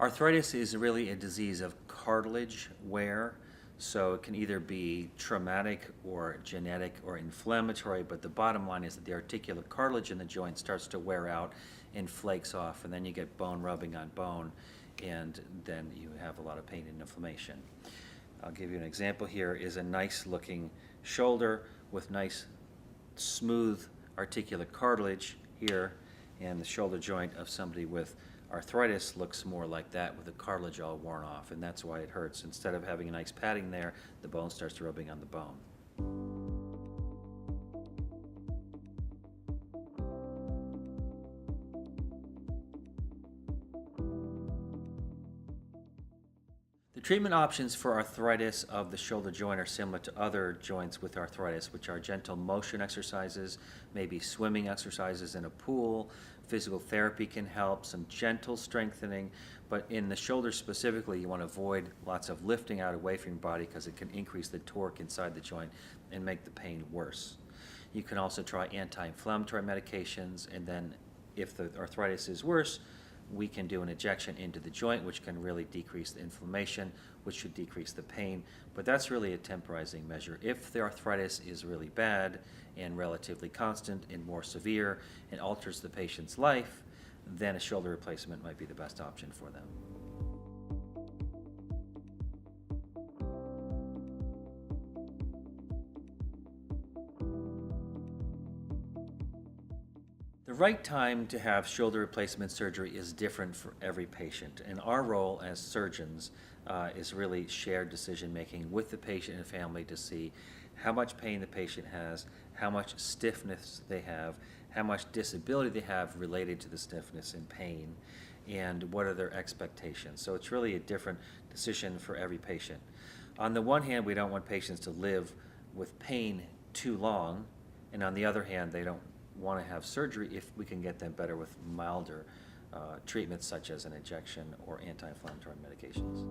Arthritis is really a disease of cartilage wear, so it can either be traumatic or genetic or inflammatory, but the bottom line is that the articular cartilage in the joint starts to wear out and flakes off, and then you get bone rubbing on bone, and then you have a lot of pain and inflammation. I'll give you an example here is a nice looking shoulder with nice smooth articular cartilage here, and the shoulder joint of somebody with arthritis looks more like that with the cartilage all worn off, and that's why it hurts. Instead of having a nice padding there, the bone starts rubbing on the bone. The treatment options for arthritis of the shoulder joint are similar to other joints with arthritis, which are gentle motion exercises, maybe swimming exercises in a pool. Physical therapy can help, some gentle strengthening, but in the shoulder specifically, you want to avoid lots of lifting out away from your body because it can increase the torque inside the joint and make the pain worse. You can also try anti-inflammatory medications, and then if the arthritis is worse, we can do an injection into the joint, which can really decrease the inflammation, which should decrease the pain. But that's really a temporizing measure. If the arthritis is really bad and relatively constant and more severe and alters the patient's life, then a shoulder replacement might be the best option for them. The right time to have shoulder replacement surgery is different for every patient, and our role as surgeons is really shared decision making with the patient and family to see how much pain the patient has, how much stiffness they have, how much disability they have related to the stiffness and pain, and what are their expectations. So it's really a different decision for every patient. On the one hand, we don't want patients to live with pain too long, and on the other hand, they don't want to have surgery if we can get them better with milder treatments such as an injection or anti-inflammatory medications.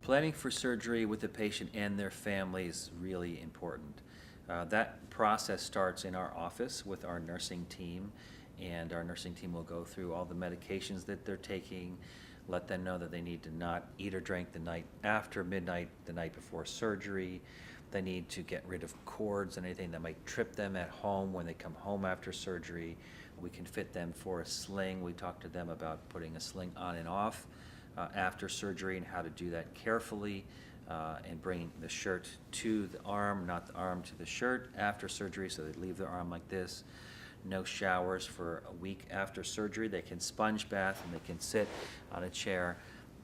Planning for surgery with the patient and their family is really important. That process starts in our office with our nursing team, and our nursing team will go through all the medications that they're taking, let them know that they need to not eat or drink the night after midnight, the night before surgery. They need to get rid of cords and anything that might trip them at home when they come home after surgery. We can fit them for a sling. We talk to them about putting a sling on and off after surgery and how to do that carefully, and bringing the shirt to the arm, not the arm to the shirt after surgery, so they leave their arm like this. No showers for a week after surgery. They can sponge bath, and they can sit on a chair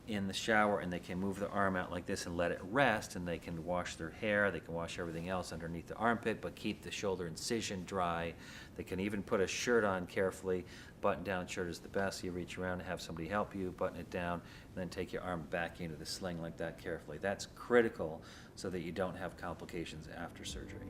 in the shower, and they can move their arm out like this and let it rest, and they can wash their hair, they can wash everything else underneath the armpit, but keep the shoulder incision dry. They can even put a shirt on carefully. Button-down shirt is the best. You reach around and have somebody help you, button it down, and then take your arm back into the sling like that carefully. That's critical so that you don't have complications after surgery.